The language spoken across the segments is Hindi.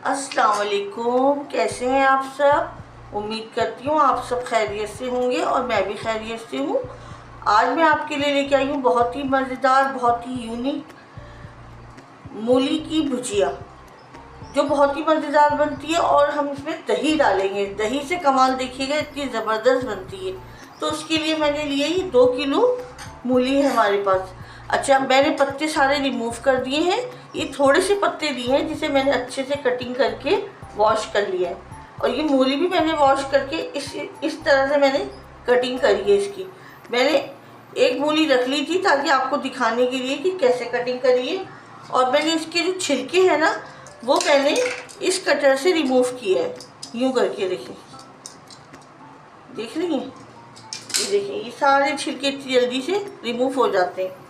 अस्सलाम वालेकुम। कैसे हैं आप सब? उम्मीद करती हूँ आप सब खैरियत से होंगे और मैं भी खैरियत से हूँ। आज मैं आपके लिए लेके आई हूँ बहुत ही मज़ेदार, बहुत ही यूनिक मूली की भुजिया, जो बहुत ही मज़ेदार बनती है। और हम इसमें दही डालेंगे। दही से कमाल देखिएगा, इतनी ज़बरदस्त बनती है। तो उसके लिए मैंने लिए ये 2 किलो मूली है हमारे पास। अच्छा, मैंने पत्ते सारे रिमूव कर दिए हैं। ये थोड़े से पत्ते दिए हैं जिसे मैंने अच्छे से कटिंग करके वॉश कर लिया है। और ये मूली भी मैंने वॉश करके इस तरह से मैंने कटिंग करी है इसकी। मैंने एक मूली रख ली थी ताकि आपको दिखाने के लिए कि कैसे कटिंग करी है। और मैंने इसके जो छिलके हैं ना, वो मैंने इस कटर से रिमूव किया है, यूँ करके। देखिए, देख रही हैं? ये देखिए, ये सारे छिलके इतनी जल्दी से रिमूव हो जाते हैं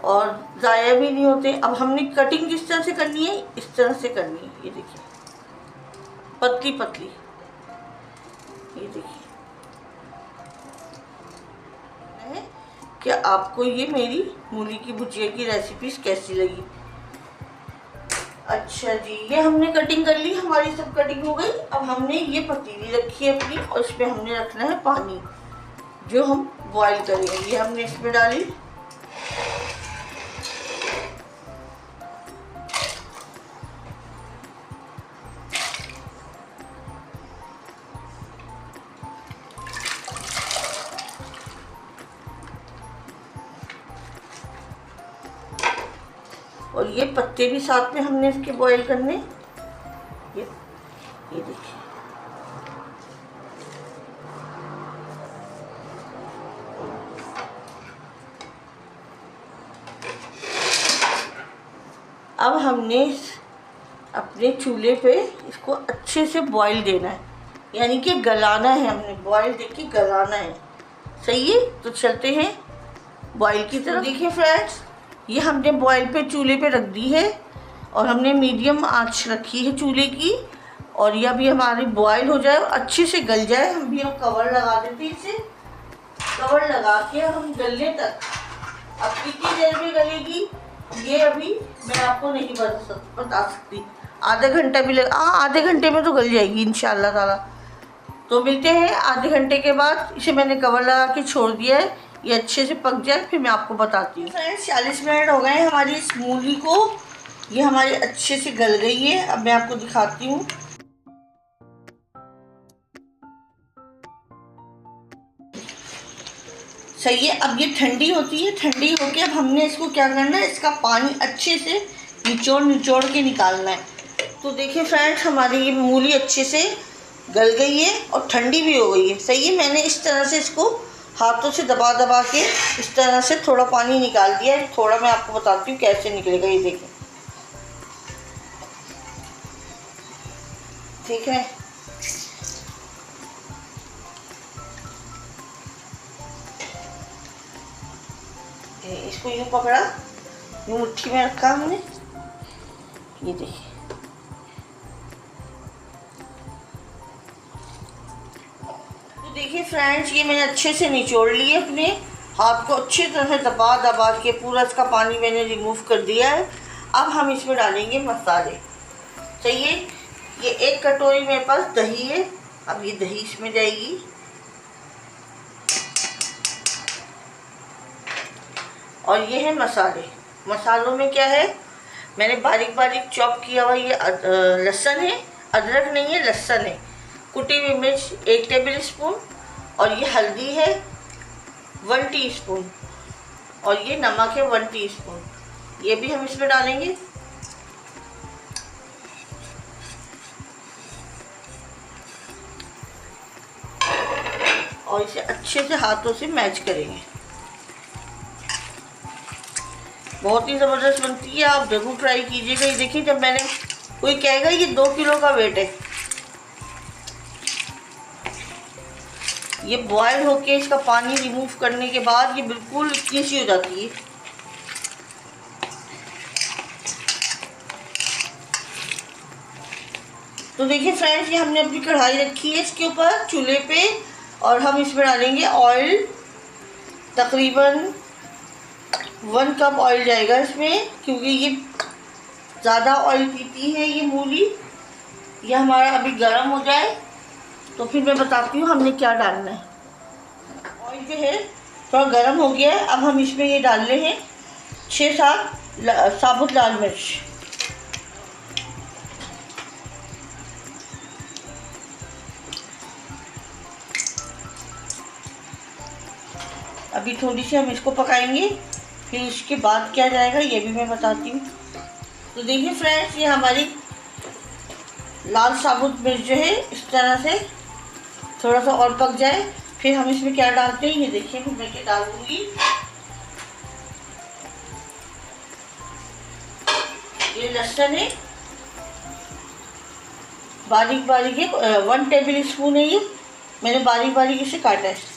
और ज़ाया भी नहीं होते। अब हमने कटिंग किस तरह से करनी है, इस तरह से करनी है। ये देखिए, पतली पतली। ये देखिए, क्या आपको ये मेरी मूली की भुजिया की रेसिपीज कैसी लगी? अच्छा जी, ये हमने कटिंग कर ली, हमारी सब कटिंग हो गई। अब हमने ये पतीली रखी है अपनी, और इसमें हमने रखना है पानी जो हम बॉईल करेंगे। ये हमने इसमें डाली। और ये पत्ते भी साथ में हमने इसके बॉईल करने। ये देखिए, अब हमने अपने चूल्हे पे इसको अच्छे से बॉईल देना है, यानी कि गलाना है। हमने बॉईल देखिए गलाना है। सही है, तो चलते हैं बॉईल की तरफ। देखिए फ्रेंड्स, ये हमने बॉईल पे चूल्हे पे रख दी है और हमने मीडियम आंच रखी है चूल्हे की। और ये अभी हमारी बॉईल हो जाए और अच्छे से गल जाए, हम कवर लगा देते हैं इसे। कवर लगा के हम गलने तक, अब कितनी देर में गलेगी ये अभी मैं आपको नहीं बता सकती। आधा घंटा भी लगा, आधे घंटे में तो गल जाएगी इंशाल्लाह ताला। तो मिलते हैं आधे घंटे के बाद। इसे मैंने कवर लगा के छोड़ दिया है, ये अच्छे से पक जाए फिर मैं आपको बताती हूँ। फ्रेंड्स, 40 मिनट हो गए हैं हमारी इस मूली को। ये हमारी अच्छे से गल गई है। अब मैं आपको दिखाती हूँ। सही है, अब ये ठंडी होती है। ठंडी होके अब हमने इसको क्या करना है, इसका पानी अच्छे से निचोड़ के निकालना है। तो देखिए फ्रेंड्स, हमारी ये मूली अच्छे से गल गई है और ठंडी भी हो गई है। सही है, मैंने इस तरह से इसको हाथों से दबा दबा के इस तरह से थोड़ा पानी निकाल दिया है। थोड़ा मैं आपको बताती हूँ कैसे निकलेगा। ये देखिए, ठीक है। इसको यूँ पकड़ा, यूँ मुट्ठी में रखा हमने। ये देखिए, तो देखिए फ्रेंड्स, ये मैंने अच्छे से निचोड़ लिए। अपने हाथ को अच्छी तरह से दबा दबा के पूरा इसका पानी मैंने रिमूव कर दिया है। अब हम इसमें डालेंगे मसाले। सही है, ये 1 कटोरी मेरे पास दही है। अब ये दही इसमें जाएगी। और ये है मसाले। मसालों में क्या है, मैंने बारीक बारीक चॉप किया हुआ ये लहसुन है, अदरक नहीं है, लहसुन है। कुटी हुई मिर्च 1 टेबल स्पून। और ये हल्दी है 1 टीस्पून। और ये नमक है 1 टीस्पून। ये भी हम इसमें डालेंगे। और इसे अच्छे से हाथों से मैच करेंगे। बहुत ही ज़बरदस्त बनती है, आप ज़रूर ट्राई कीजिएगा। ये देखिए, जब मैंने, कोई कहेगा ये 2 किलो का वेट है। ये बॉयल होके इसका पानी रिमूव करने के बाद ये बिल्कुल इतनी सी हो जाती है। तो देखिए फ्रेंड्स, ये हमने अपनी कढ़ाई रखी है इसके ऊपर चूल्हे पे। और हम इसमें डालेंगे ऑयल। तकरीबन 1 कप ऑयल जाएगा इसमें, क्योंकि ये ज़्यादा ऑयल पीती है ये मूली। ये हमारा अभी गर्म हो जाए तो फिर मैं बताती हूँ हमने क्या डालना है। ऑयल जो है थोड़ा गर्म हो गया है। अब हम इसमें ये डाल रहे हैं 6-7 साबुत लाल मिर्च। अभी थोड़ी सी हम इसको पकाएंगे, फिर इसके बाद क्या जाएगा ये भी मैं बताती हूँ। तो देखिए फ्रेंड्स, ये हमारी लाल साबुत मिर्च जो है इस तरह से थोड़ा सा और पक जाए, फिर हम इसमें क्या डालते हैं ये देखिए। फिर मैं क्या डाल दूँगी, ये लहसुन है बारीक बारीक है, 1 टेबल स्पून है ये, मैंने बारीक बारीक इसे काटा है।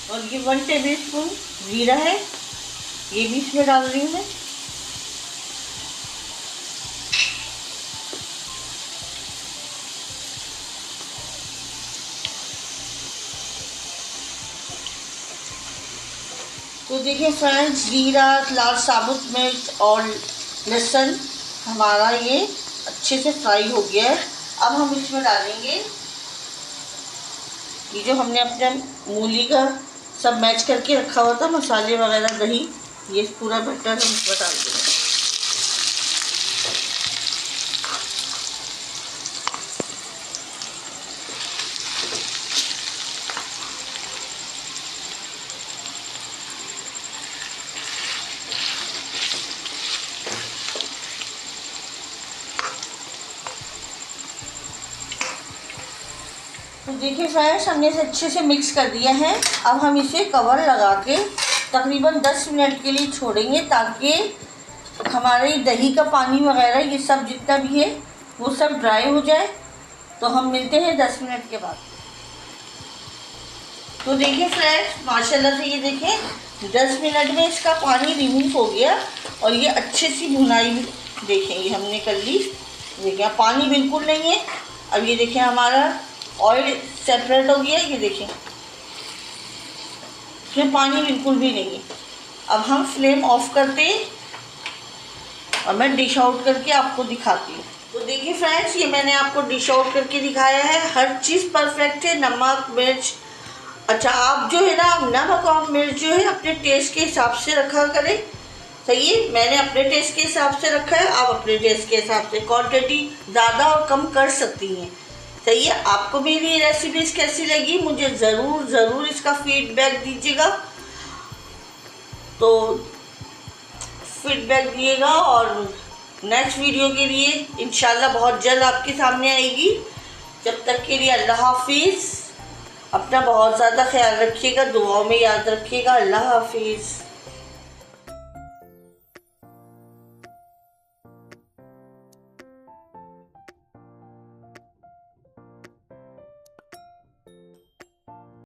और ये 1 टेबल स्पून जीरा है, ये भी इसमें डाल रही हूँ मैं। तो देखिए फ्रेंड्स, जीरा, लाल साबुत मिर्च और लहसुन हमारा ये अच्छे से फ्राई हो गया है। अब हम इसमें डालेंगे ये जो हमने अपने मूली का सब मैच करके रखा हुआ था, मसाले वगैरह, दही, ये पूरा बैटर हम इसमें डाल देंगे। तो देखिए फ्रेंड्स, हमने इसे अच्छे से मिक्स कर दिया है। अब हम इसे कवर लगा के तकरीबन 10 मिनट के लिए छोड़ेंगे, ताकि हमारे दही का पानी वगैरह ये सब जितना भी है वो सब ड्राई हो जाए। तो हम मिलते हैं 10 मिनट के बाद। तो देखिए फ्रेंड्स, माशाल्लाह से ये देखें 10 मिनट में इसका पानी रिमूव हो गया और ये अच्छे सी भुनाई देखें ये हमने कर ली। देखिए पानी बिल्कुल नहीं है। अब ये देखें हमारा ऑयल सेपरेट हो गया, ये देखें इसमें पानी बिल्कुल भी नहीं है। अब हम फ्लेम ऑफ करते हैं और मैं डिश आउट करके आपको दिखाती हूँ। तो देखिए फ्रेंड्स, ये मैंने आपको डिश आउट करके दिखाया है। हर चीज़ परफेक्ट है, नमक मिर्च। अच्छा, आप जो है ना नमक और मिर्च जो है अपने टेस्ट के हिसाब से रखा करें, सही है। मैंने अपने टेस्ट के हिसाब से रखा है, आप अपने टेस्ट के हिसाब से क्वांटिटी ज़्यादा और कम कर सकती हैं, सही है। आपको मेरी रेसिपीज़ कैसी लगी मुझे ज़रूर इसका फीडबैक दीजिएगा। तो फीडबैक दिएगा और नेक्स्ट वीडियो के लिए इंशाल्लाह बहुत जल्द आपके सामने आएगी। जब तक के लिए अल्लाह हाफिज़। अपना बहुत ज़्यादा ख्याल रखिएगा, दुआओं में याद रखिएगा। अल्लाह हाफिज़।